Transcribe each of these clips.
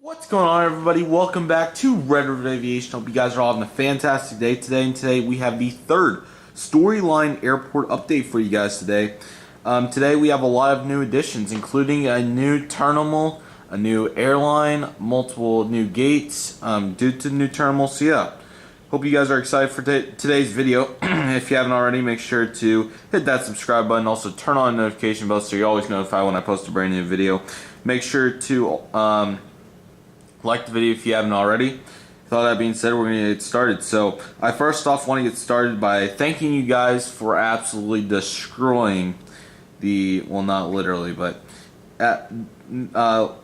What's going on, everybody? Welcome back to Red River Aviation. Hope you guys are all having a fantastic day today. And today we have the third Storyline Airport update for you guys today. Today we have a lot of new additions, including a new terminal, a new airline, multiple new gates due to the new terminal. So yeah, hope you guys are excited for today's video. If you haven't already, make sure to hit that subscribe button. Also turn on the notification bell so you're always notified when I post a brand new video. Make sure to like the video if you haven't already. With all that being said, we're going to get started. So I first off want to get started by thanking you guys for absolutely destroying the, well, not literally, but at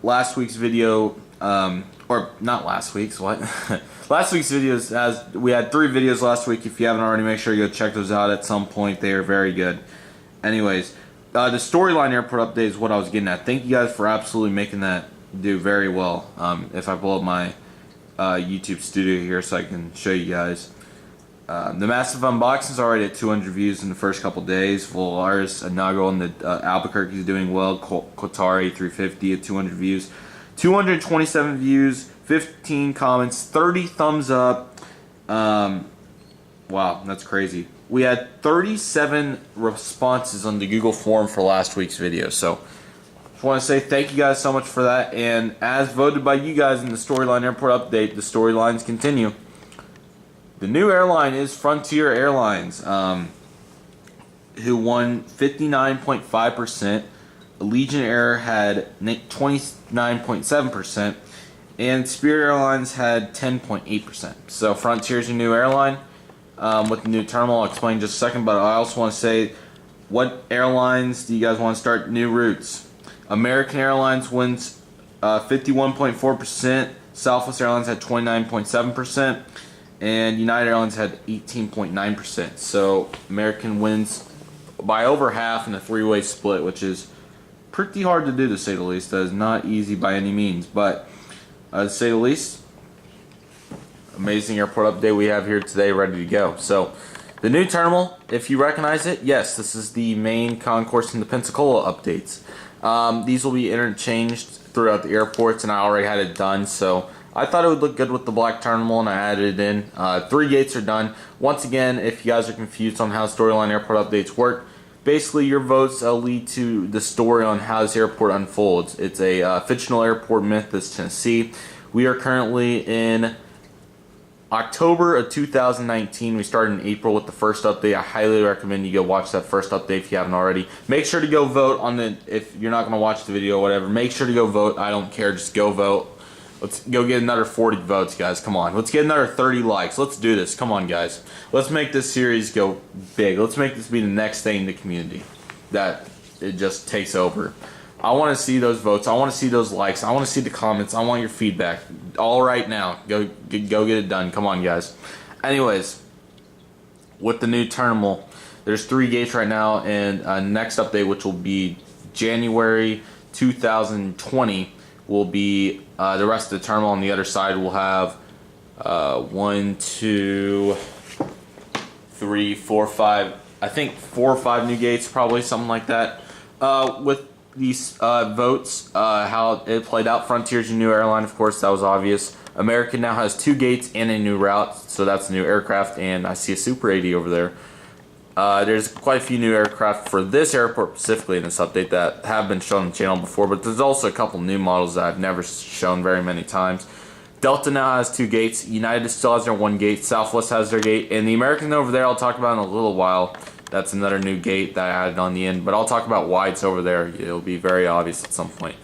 last week's video, or not last week's, what? Last week's videos, as we had 3 videos last week. If you haven't already, make sure you go check those out at some point. They are very good. Anyways, the Storyline Airport update is what I was getting at. Thank you guys for absolutely making that do very well. If I pull up my YouTube studio here so I can show you guys. The massive unboxing is already at 200 views in the first couple days. Volaris, Nago, and the Albuquerque is doing well. Qatari 350 at 200 views. 227 views, 15 comments, 30 thumbs up. Wow, that's crazy. We had 37 responses on the Google form for last week's video. So I want to say thank you guys so much for that, and as voted by you guys in the Storyline Airport update, the storylines continue. The new airline is Frontier Airlines, who won 59.5%. Allegiant Air had 29.7%, and Spirit Airlines had 10.8%. So Frontier's a new airline with the new terminal. I'll explain in just a second, but I also want to say, what airlines do you guys want to start new routes? American Airlines wins 51.4%, Southwest Airlines had 29.7%, and United Airlines had 18.9%. So American wins by over half in a 3-way split, which is pretty hard to do, to say the least. That is not easy by any means, but to say the least, amazing airport update we have here today, ready to go. So the new terminal, if you recognize it, yes, this is the main concourse in the Pensacola updates. These will be interchanged throughout the airports, and I already had it done, so I thought it would look good with the black terminal, and I added it in. 3 gates are done. Once again, if you guys are confused on how Storyline Airport updates work, basically your votes lead to the story on how this airport unfolds. It's a fictional airport, Memphis, Tennessee. We are currently in October of 2019. We started in April with the first update. I highly recommend you go watch that first update if you haven't already. Make sure to go vote on the, if you're not going to watch the video or whatever, make sure to go vote. I don't care, just go vote. Let's go get another 40 votes, guys. Come on. Let's get another 30 likes. Let's do this. Come on, guys. Let's make this series go big. Let's make this be the next thing in the community that it just takes over. I want to see those votes. I want to see those likes. I want to see the comments. I want your feedback. All right now. Go get it done. Come on, guys. Anyways, with the new terminal, there's 3 gates right now, and next update, which will be January 2020, will be the rest of the terminal. On the other side, we'll have 1, 2, 3, 4, 5. I think 4 or 5 new gates, probably something like that. With these votes, how it played out, Frontier's a new airline, of course, that was obvious. American now has 2 gates and a new route, so that's a new aircraft, and I see a Super 80 over there. There's quite a few new aircraft for this airport specifically in this update that have been shown on the channel before, but there's also a couple new models that I've never shown very many times. Delta now has 2 gates, United still has their 1 gate, Southwest has their gate, and the American over there I'll talk about in a little while. That's another new gate that I added on the end, but I'll talk about why it's over there. It'll be very obvious at some point.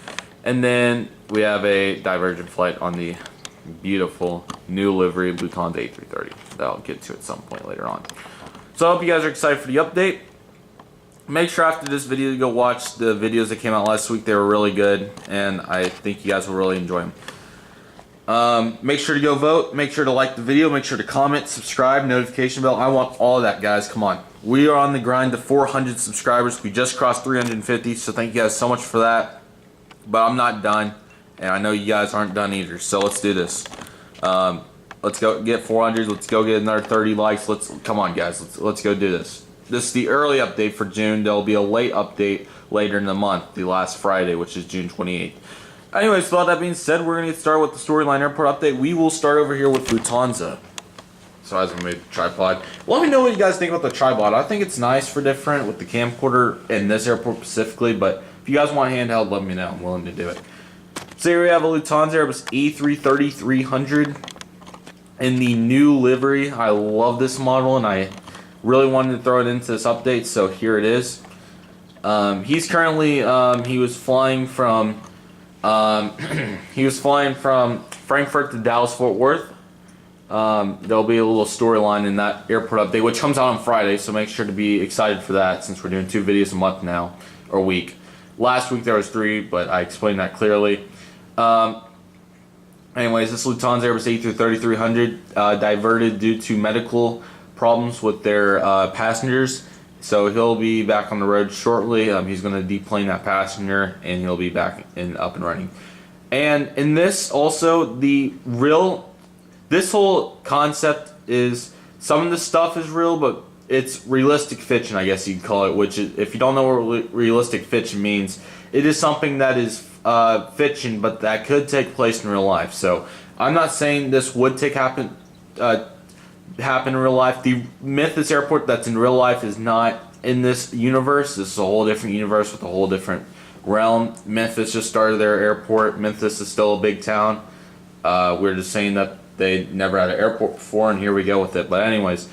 And then we have a divergent flight on the beautiful new livery Lufthansa A330 that I'll get to at some point later on. So I hope you guys are excited for the update. Make sure after this video to go watch the videos that came out last week. They were really good, and I think you guys will really enjoy them. Make sure to go vote. Make sure to like the video. Make sure to comment, subscribe, notification bell. I want all of that, guys. Come on. We are on the grind to 400 subscribers. We just crossed 350, so thank you guys so much for that. But I'm not done, and I know you guys aren't done either, so let's do this. Let's go get 400. Let's go get another 30 likes. Come on, guys. Let's go do this. This is the early update for June. There will be a late update later in the month, the last Friday, which is June 28th. Anyways, with all that being said, we're going to get started with the Storyline Airport update. We will start over here with Lufthansa. So as I made the tripod. Let me know what you guys think about the tripod. I think it's nice for different with the camcorder in this airport specifically, but if you guys want handheld, let me know. I'm willing to do it. So here we have a Lufthansa Airbus A330-300 in the new livery. I love this model, and I really wanted to throw it into this update, so here it is. He's currently he was flying from Frankfurt to Dallas Fort Worth. There'll be a little storyline in that airport update, which comes out on Friday, so make sure to be excited for that since we're doing 2 videos a month now, or a week. Last week there was 3, but I explained that clearly. Anyways, this Lufthansa Airbus A330-300 diverted due to medical problems with their passengers. So he'll be back on the road shortly. He's going to deplane that passenger, and he'll be back up and running. And in this also, this whole concept is, some of the stuff is real, but it's realistic fiction, I guess you'd call it, which is, if you don't know what realistic fiction means, it is something that is fiction, but that could take place in real life. So I'm not saying this would happen in real life. The Memphis airport that's in real life is not in this universe. This is a whole different universe with a whole different realm. Memphis just started their airport. Memphis is still a big town. We're just saying that they never had an airport before, and here we go with it. But anyways,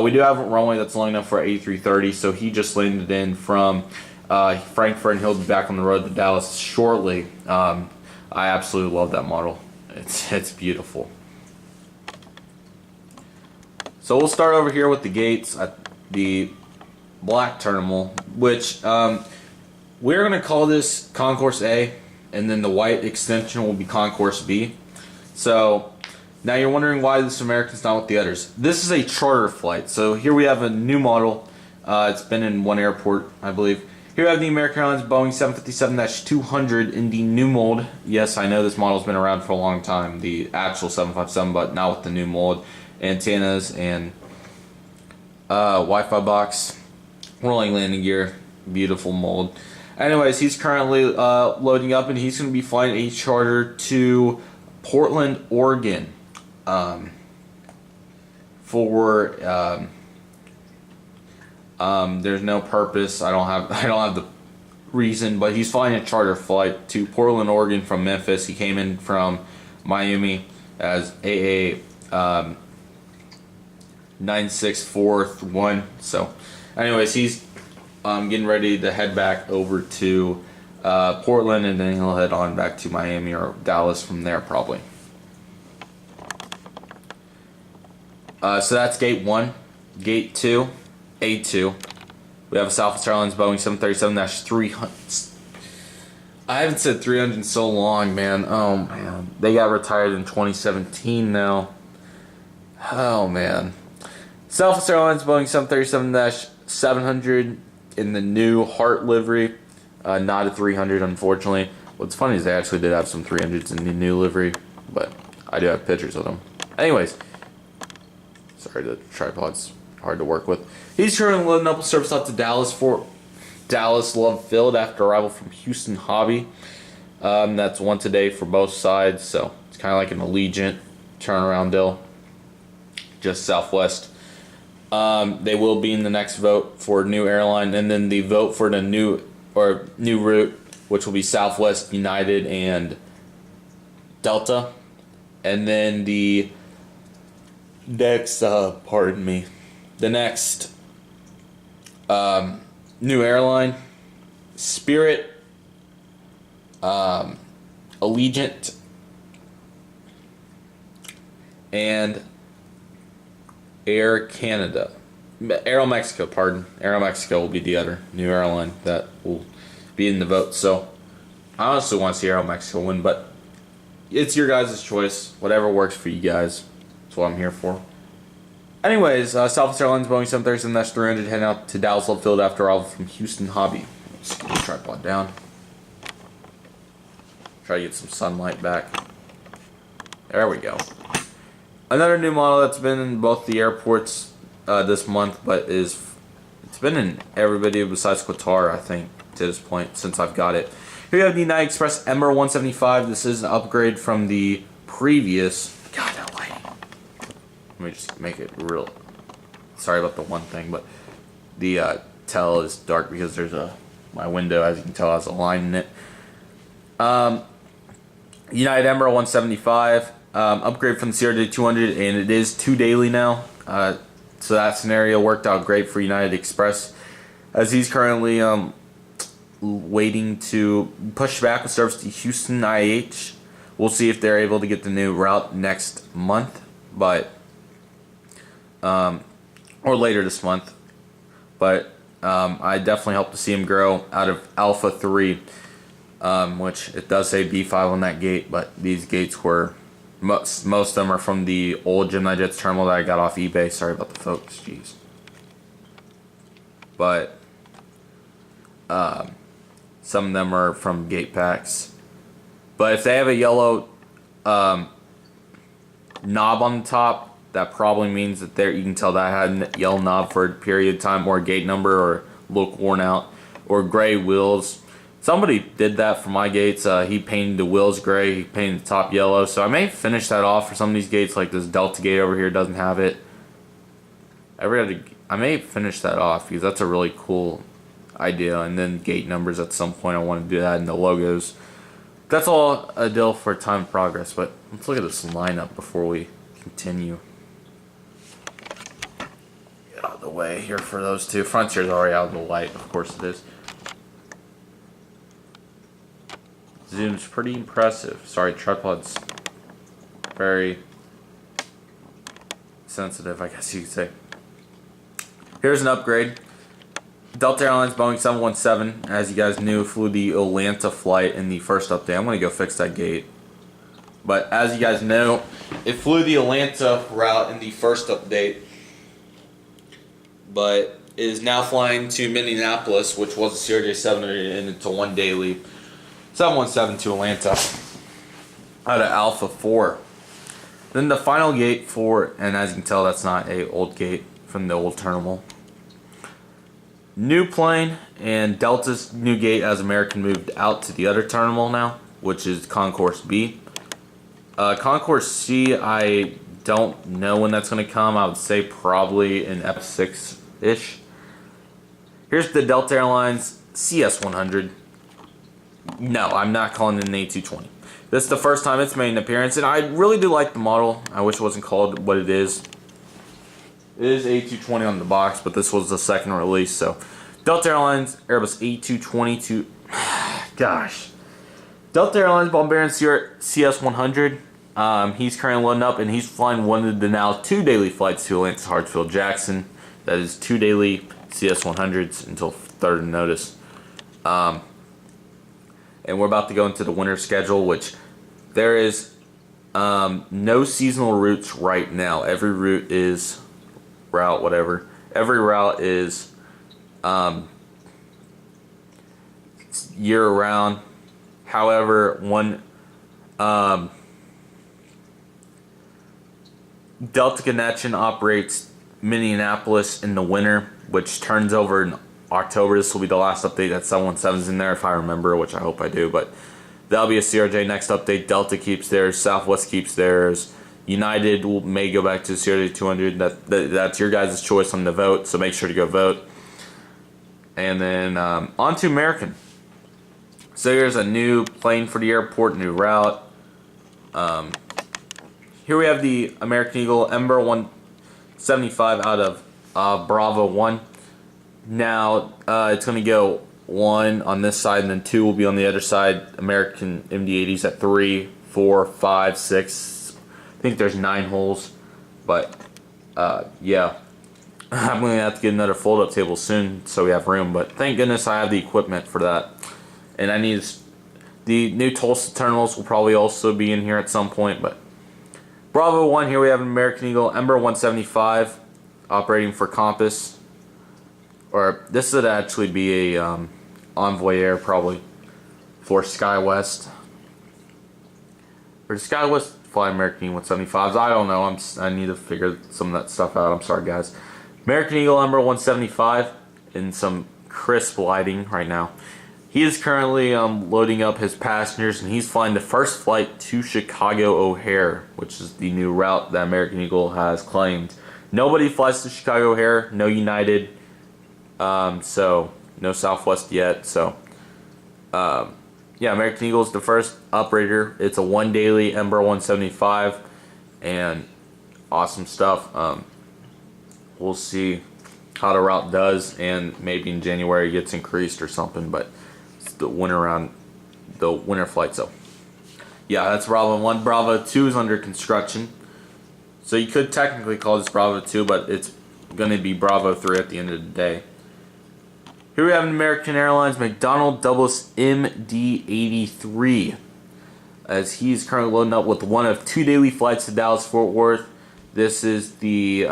we do have a runway that's long enough for A330, so he just landed in from Frankfurt, and he'll be back on the road to Dallas shortly. I absolutely love that model. It's beautiful. So we'll start over here with the gates at the black terminal, which we're going to call this Concourse A, and then the white extension will be Concourse B. So now you're wondering why this American's not with the others. This is a charter flight. So here we have a new model. It's been in one airport, I believe. Here we have the American Airlines Boeing 757-200 in the new mold. Yes, I know this model's been around for a long time, the actual 757, but now with the new mold. Antennas and Wi-Fi box, rolling landing gear, beautiful mold. Anyways, he's currently loading up, and he's going to be flying a charter to Portland, Oregon, for there's no purpose. I don't have the reason, but he's flying a charter flight to Portland, Oregon from Memphis. He came in from Miami as AA 9641. So anyways, he's getting ready to head back over to Portland, and then he'll head on back to Miami or Dallas from there probably. So that's gate 1. Gate 2, A2. We have a Southwest Airlines Boeing 737-300. I haven't said 300 in so long, man. Oh man, they got retired in 2017 now. Oh man. Southwest Airlines Boeing 737-700 in the new Heart livery. Not a 300, unfortunately. What's funny is they actually did have some 300s in the new livery, but I do have pictures of them. Anyways, sorry, the tripod's hard to work with. He's currently loading up a service out to Dallas for Dallas Love Field after arrival from Houston Hobby. That's once a day for both sides, so it's kind of like an Allegiant turnaround deal. Just Southwest. They will be in the next vote for new airline, and then the vote for the new route, which will be Southwest, United, and Delta. And then the next, the next new airline, Spirit, Allegiant, and Air Canada. Aeromexico, pardon. Aeromexico will be the other new airline that will be in the vote. So I honestly want to see Aeromexico win, but it's your guys' choice. Whatever works for you guys. That's what I'm here for. Anyways, Southwest Airlines Boeing 737-300 heading out to Dallas Love Field after arrival from Houston Hobby. Let's get the tripod down. Try to get some sunlight back. There we go. Another new model that's been in both the airports this month, but it's been in everybody besides Qatar, I think, to this point, since I've got it. Here you have the United Express Ember 175. This is an upgrade from the previous. God, that lighting. Let me just make it real. Sorry about the one thing, but the tail is dark because there's my window, as you can tell, has a line in it. United Ember 175. Upgrade from the CRJ 200, and it is 2 daily now. So that scenario worked out great for United Express, as he's currently waiting to push back with service to Houston IH. We'll see if they're able to get the new route next month, but or later this month. But I definitely hope to see him grow out of Alpha 3, which it does say B5 on that gate, but these gates were most of them are from the old Gemini Jets terminal that I got off eBay. Sorry about the focus, jeez. But some of them are from gate packs. But if they have a yellow knob on the top, that probably means that you can tell that I had a yellow knob for a period of time, or a gate number, or look worn out, or gray wheels. Somebody did that for my gates. He painted the wheels gray, he painted the top yellow. So I may finish that off for some of these gates, like this Delta gate over here doesn't have it. I may finish that off because that's a really cool idea. And then gate numbers at some point, I want to do that in the logos. That's all a deal for time of progress. But let's look at this lineup before we continue. Get out of the way here for those two. Frontier's already out of the light, of course it is. Zoom's pretty impressive. Sorry, tripod's very sensitive, I guess you could say. Here's an upgrade. Delta Airlines Boeing 717, as you guys knew, flew the Atlanta flight in the first update. I'm going to go fix that gate. But as you guys know, it flew the Atlanta route in the first update. But it is now flying to Minneapolis, which was a CRJ 700, and it's a 1 daily 717 to Atlanta out of Alpha 4. Then the final gate for, and as you can tell, that's not a old gate from the old terminal. New plane and Delta's new gate as American moved out to the other terminal now, which is Concourse B. Concourse C, I don't know when that's going to come. I would say probably in F6-ish. Here's the Delta Airlines CS100. No, I'm not calling it an A220. This is the first time it's made an appearance, and I really do like the model. I wish it wasn't called what it is. It is A220 on the box, but this was the second release. So, Delta Airlines Airbus A220 to... Gosh. Delta Airlines Bombarian CS100. He's currently loading up, and he's flying one of the now 2 daily flights to Atlanta Hartsfield Jackson. That is 2 daily CS100s until further notice. And we're about to go into the winter schedule, which there is no seasonal routes right now. Every route is whatever. Every route is year-round. However, one Delta Connection operates Minneapolis in the winter, which turns over in October. This will be the last update that 717's in there, if I remember, which I hope I do, but that'll be a CRJ next update. Delta keeps theirs, Southwest keeps theirs, United may go back to the CRJ 200. That's your guys' choice on the vote, so make sure to go vote. And then on to American. So here's a new plane for the airport, new route. Here we have the American Eagle Ember 175 out of Bravo 1. Now, it's going to go 1 on this side, and then 2 will be on the other side. American MD-80s at 3, 4, 5, 6. I think there's 9 holes. But, yeah. I'm going to have to get another fold-up table soon so we have room. But thank goodness I have the equipment for that. And I need... The new Tulsa terminals will probably also be in here at some point. But Bravo 1, here we have an American Eagle Ember 175 operating for Compass. Or this would actually be a Envoy Air probably for SkyWest. Or SkyWest fly American Eagle 175s? I don't know. I need to figure some of that stuff out. I'm sorry, guys. American Eagle Ember 175 in some crisp lighting right now. He is currently loading up his passengers, and he's flying the first flight to Chicago O'Hare, which is the new route that American Eagle has claimed. Nobody flies to Chicago O'Hare, no United, so no Southwest yet. So, yeah, American Eagle is the first operator. It's a 1 daily Embraer 175, and awesome stuff. We'll see how the route does, and maybe in January it gets increased or something, but it's the winter flight. So yeah, that's Bravo 1. Bravo 2 is under construction, so you could technically call this Bravo 2, but it's going to be Bravo 3 at the end of the day. Here we have an American Airlines McDonnell Douglas MD-83, as he's currently loading up with one of 2 daily flights to Dallas-Fort Worth. This is the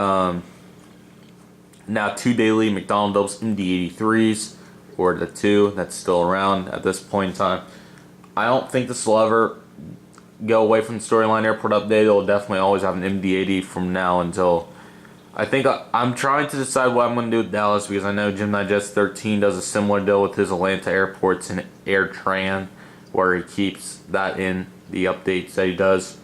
now 2 daily McDonnell Douglas MD-83s, or the 2 that's still around at this point in time. I don't think this will ever go away from the storyline airport update. It'll definitely always have an MD-80 from now until... I think I'm trying to decide what I'm going to do with Dallas, because I know Gemini Jets 13 does a similar deal with his Atlanta airports and AirTran, where he keeps that in the updates that he does.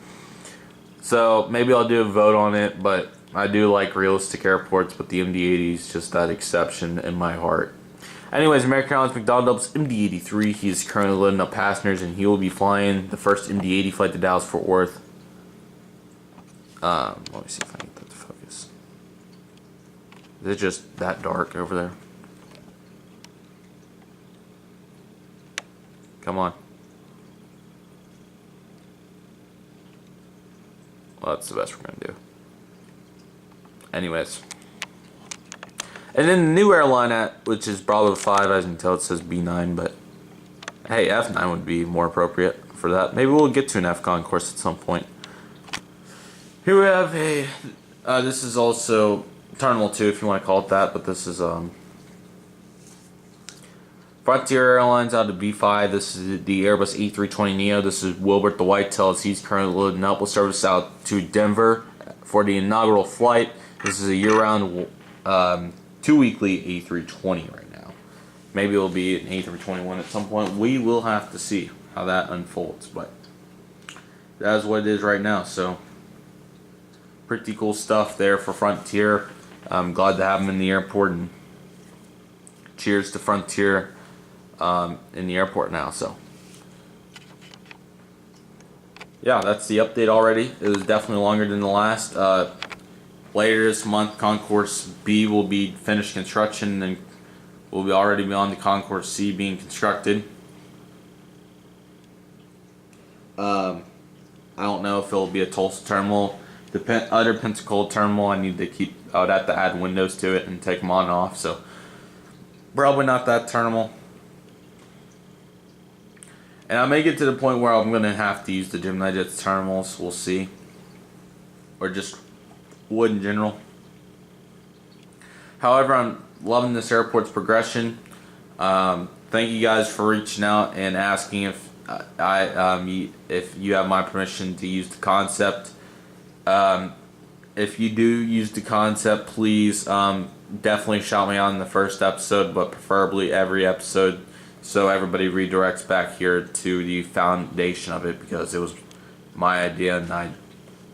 So maybe I'll do a vote on it, but I do like realistic airports, but the MD-80 is just that exception in my heart. Anyways, American Airlines McDonnell Douglas MD-83, he's currently loading up passengers, and he will be flying the first MD-80 flight to Dallas-Fort Worth. Let me see if I can get that to focus. Is it just that dark over there? Come on. Well, that's the best we're going to do. Anyways. And then the new airline, which is Bravo 5, as you can tell it says B9, but hey, F9 would be more appropriate for that. Maybe we'll get to an F-Con course at some point. Here we have a, this is also Terminal 2 if you want to call it that, but this is Frontier Airlines out of B5. This is the Airbus A320neo. This is Wilbert the Whitetail, as he's currently loading up with service out to Denver for the inaugural flight. This is a year-round 2-weekly A320 right now. Maybe it'll be an A321 at some point. We will have to see how that unfolds, but that is what it is right now. So pretty cool stuff there for Frontier. I'm glad to have them in the airport, and cheers to Frontier in the airport now. So yeah, that's the update already. It was definitely longer than the last. Later this month, Concourse B will be finished construction, and we'll be already be on the Concourse C being constructed. I don't know if it'll be a Tulsa terminal. The other Pensacola terminal, I would have to add windows to it and take them on and off, so probably not that terminal. And I may get to the point where I'm going to have to use the Gemini Jets terminals. We'll see. Or just wood in general. However, I'm loving this airport's progression. Thank you guys for reaching out and asking if if you have my permission to use the concept. If you do use the concept, please definitely shout me out in the first episode, but preferably every episode, so everybody redirects back here to the foundation of it, because it was my idea, and I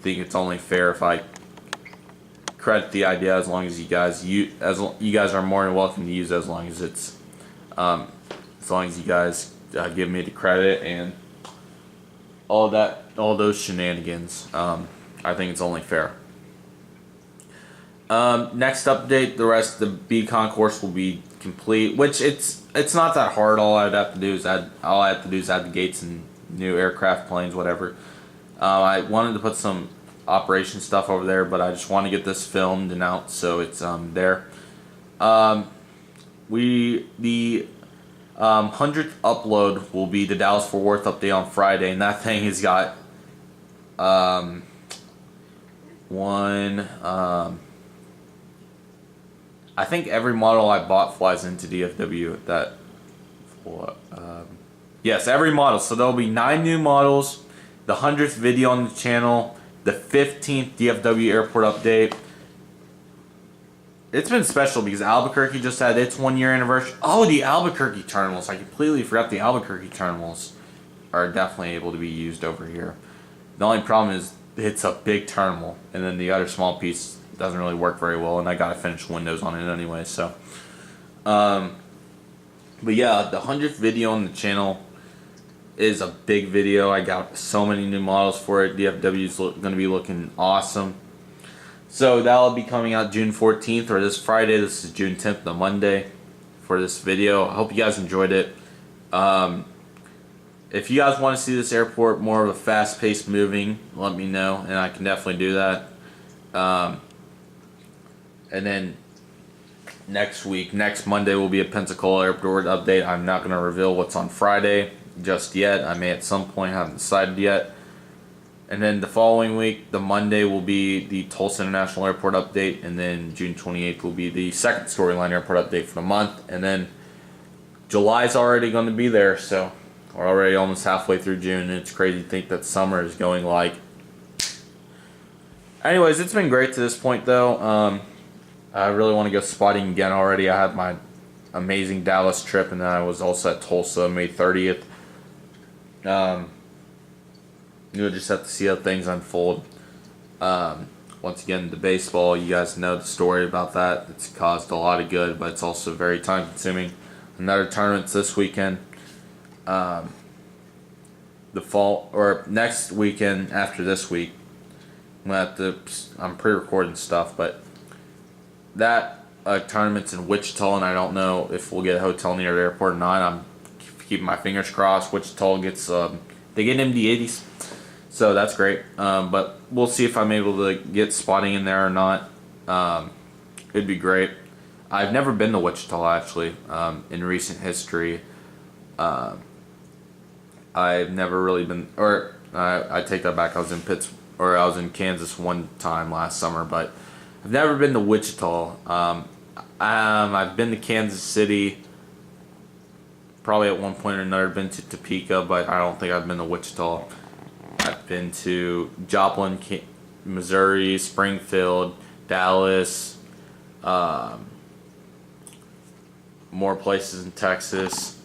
think it's only fair if I credit the idea, as long as you guys you guys are more than welcome to use it, as long as it's as long as you guys give me the credit and all those shenanigans. I think it's only fair. Next update, the rest of the B concourse will be complete, which it's not that hard. All I have to do is add the gates and new aircraft, planes, whatever. I wanted to put some operation stuff over there, but I just want to get this filmed and out, so it's there. The 100th upload will be the Dallas-Fort Worth update on Friday, and that thing has got I think every model I bought flies into DFW. Yes, every model. So there'll be 9 new models, the 100th video on the channel, the 15th DFW airport update, it's been special because Albuquerque just had its 1 year anniversary. Oh, the Albuquerque terminals. I completely forgot the Albuquerque terminals are definitely able to be used over here. The only problem is it's a big terminal, and then the other small piece doesn't really work very well, and I gotta finish Windows on it anyway, so. But yeah, the 100th video on the channel is a big video. I got so many new models for it. DFW is going to be looking awesome. So that'll be coming out June 14th, or this Friday. This is June 10th, the Monday, for this video. I hope you guys enjoyed it. If you guys want to see this airport more of a fast-paced moving, let me know, and I can definitely do that. And then next Monday will be a Pensacola airport update. I'm not going to reveal what's on Friday just yet. I may at some point, haven't decided yet. And then the following week, the Monday, will be the Tulsa International Airport update, and then June 28th will be the second storyline airport update for the month. And then July's already going to be there, so we're already almost halfway through June, and it's crazy to think that summer is going like. Anyways, it's been great to this point, though. I really want to go spotting again already. I had my amazing Dallas trip, and then I was also at Tulsa May 30th. You'll just have to see how things unfold. Once again, the baseball, you guys know the story about that. It's caused a lot of good, but it's also very time consuming. Another tournament's this weekend. The fall, or next weekend after this week, I'm pre-recording stuff, but that tournament's in Wichita, and I don't know if we'll get a hotel near the airport or not. I'm keeping my fingers crossed. Wichita gets, they get MD-80s, so that's great. But we'll see if I'm able to get spotting in there or not. It'd be great. I've never been to Wichita, actually, in recent history. I've never really been, or I take that back. I was in Kansas one time last summer, but I've never been to Wichita. I've been to Kansas City, probably at one point or another. Been to Topeka, but I don't think I've been to Wichita. I've been to Joplin, Missouri, Springfield, Dallas, more places in Texas.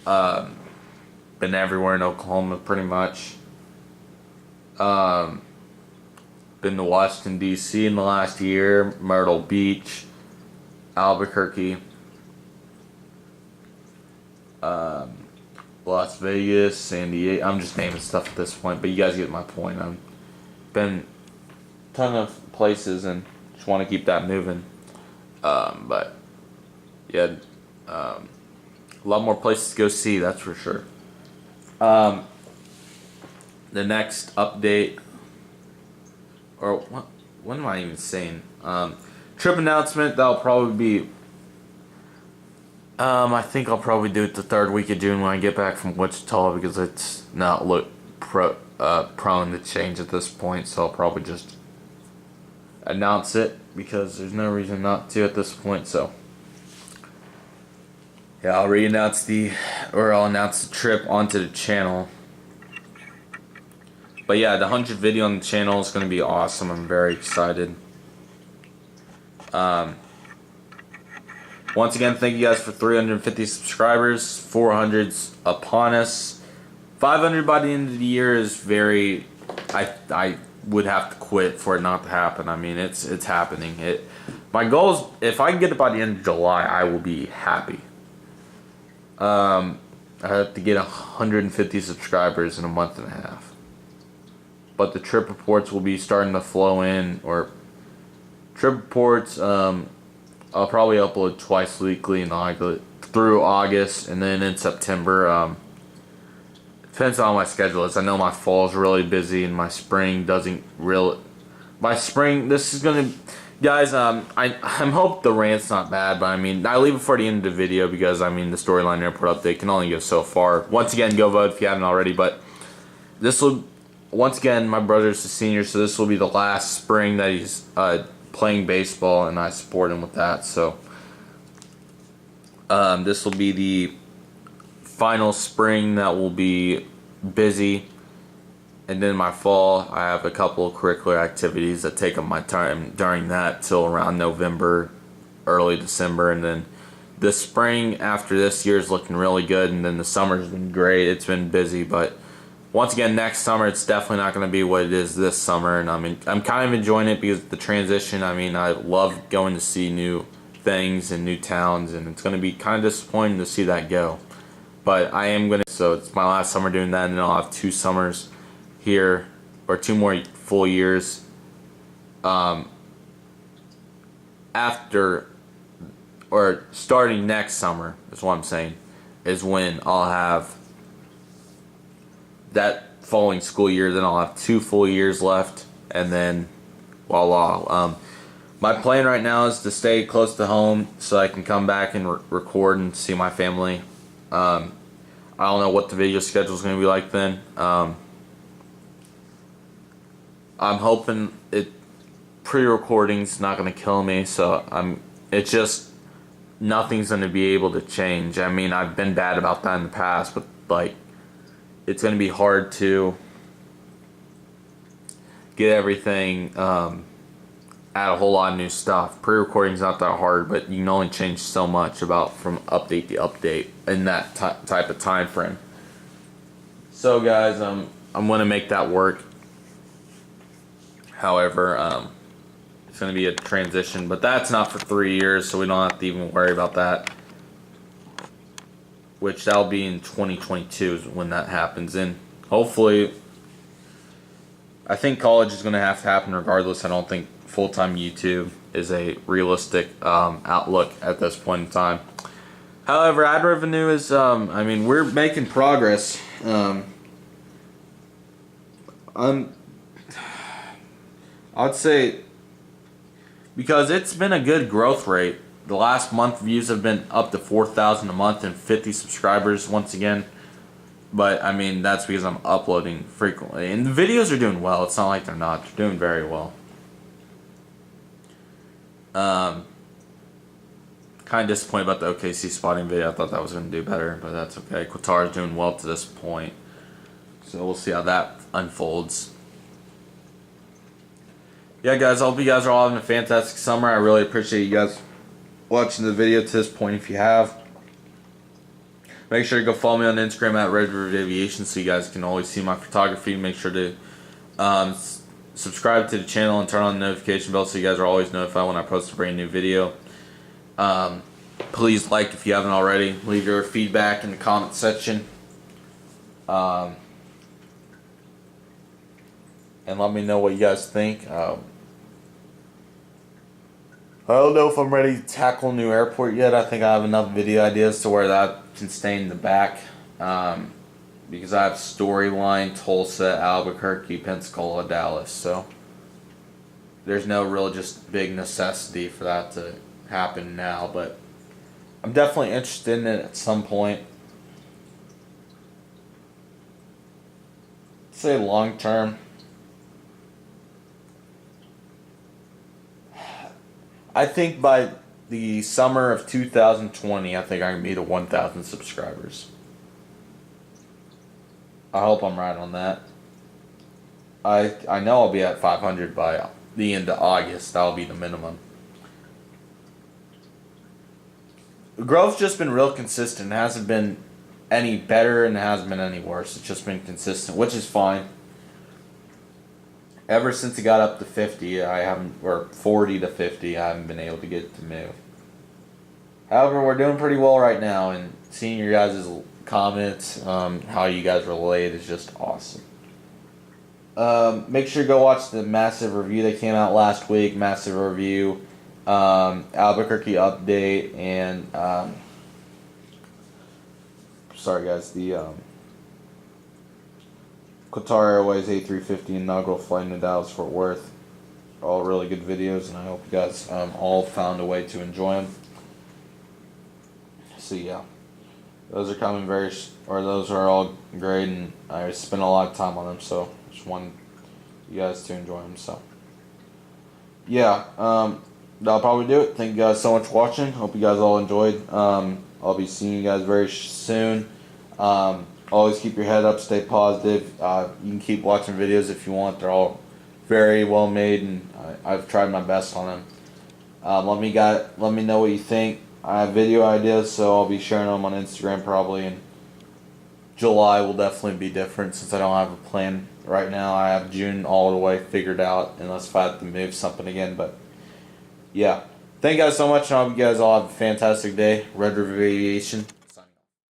Been everywhere in Oklahoma, pretty much. Been to Washington, D.C. in the last year, Myrtle Beach, Albuquerque, Las Vegas, San Diego. I'm just naming stuff at this point, but you guys get my point. I've been a ton of places and just want to keep that moving. But yeah, a lot more places to go see, that's for sure. The next update, or what am I even saying? Trip announcement, that'll probably be, I think I'll probably do it the third week of June when I get back from Wichita, because it's not prone to change at this point, so I'll probably just announce it, because there's no reason not to at this point, so. Yeah, I'll announce the trip onto the channel. But yeah, the 100th video on the channel is going to be awesome. I'm very excited. Once again, thank you guys for 350 subscribers. 400's upon us. 500 by the end of the year is very... I would have to quit for it not to happen. I mean, it's happening. My goal is, if I can get it by the end of July, I will be happy. I have to get 150 subscribers in a month and a half. But the trip reports will be starting to flow in, or trip reports, I'll probably upload twice weekly through August, and then in September. Depends on my schedule is. I know my fall is really busy, and my spring doesn't really. My spring, this is gonna, guys. I'm hope the rant's not bad, but I mean, I leave it for the end of the video because I mean the storyline airport update can only go so far. Once again, go vote if you haven't already. But this will, once again, my brother's a senior, so this will be the last spring that he's playing baseball, and I support him with that. So this will be the final spring that will be busy. And then my fall, I have a couple of curricular activities that take up my time during that till around November, early December. And then the spring after this year is looking really good. And then the summer's been great. It's been busy. But once again, next summer, it's definitely not going to be what it is this summer. And I mean, I'm kind of enjoying it because the transition, I mean, I love going to see new things and new towns. And it's going to be kind of disappointing to see that go. But I am going to, so it's my last summer doing that. And then I'll have 2 summers here, or 2 more full years after, or starting next summer is what I'm saying, is when I'll have that following school year. Then I'll have 2 full years left, and then voila. My plan right now is to stay close to home so I can come back and record and see my family. I don't know what the video schedule is going to be like then. I'm hoping pre-recording's not going to kill me, so it's just nothing's going to be able to change. I mean, I've been bad about that in the past, but like it's going to be hard to get everything, add a whole lot of new stuff. Pre-recording's not that hard, but you can only change so much about from update to update in that type of time frame. So guys, I'm going to make that work. However, it's going to be a transition, but that's not for 3 years, so we don't have to even worry about that. Which that'll be in 2022 is when that happens. And hopefully, I think college is going to have to happen regardless. I don't think full-time YouTube is a realistic outlook at this point in time. However, ad revenue is, I mean, we're making progress. I'd say, because it's been a good growth rate. The last month views have been up to 4,000 a month and 50 subscribers once again. But I mean, that's because I'm uploading frequently. And the videos are doing well. It's not like they're not. They're doing very well. Kind of disappointed about the OKC spotting video. I thought that was going to do better, but that's okay. Qatar's doing well to this point. So we'll see how that unfolds. Yeah, guys, I hope you guys are all having a fantastic summer. I really appreciate you guys watching the video to this point. If you have, make sure to go follow me on Instagram at Aviation so you guys can always see my photography. Make sure to subscribe to the channel and turn on the notification bell so you guys are always notified when I post a brand new video. Please like if you haven't already. Leave your feedback in the comment section. And let me know what you guys think. I don't know if I'm ready to tackle a new airport yet. I think I have enough video ideas to where that can stay in the back. Because I have Storyline, Tulsa, Albuquerque, Pensacola, Dallas. So there's no real just big necessity for that to happen now. But I'm definitely interested in it at some point. Say long term. I think by the summer of 2020, I think I can be to 1,000 subscribers. I hope I'm right on that. I know I'll be at 500 by the end of August. That'll be the minimum. The growth's just been real consistent. It hasn't been any better and it hasn't been any worse. It's just been consistent, which is fine. Ever since it got up to 50, I haven't, or 40 to 50, I haven't been able to get it to move. However, we're doing pretty well right now, and seeing your guys' comments, how you guys relate is just awesome. Make sure to go watch the massive review that came out last week. Massive review, Albuquerque update, and sorry guys, the Qatar Airways A350 inaugural flight into Dallas Fort Worth. All really good videos, and I hope you guys all found a way to enjoy them. So yeah, those are coming those are all great, and I spent a lot of time on them, so just want you guys to enjoy them. So yeah, that'll probably do it. Thank you guys so much for watching. Hope you guys all enjoyed. I'll be seeing you guys very soon. Always keep your head up, stay positive. You can keep watching videos if you want. They're all very well made, and I've tried my best on them. Let me know what you think. I have video ideas, so I'll be sharing them on Instagram probably. And July will definitely be different since I don't have a plan right now. I have June all the way figured out, unless if I have to move something again. But yeah, thank you guys so much, and I hope you guys all have a fantastic day. Red River Aviation.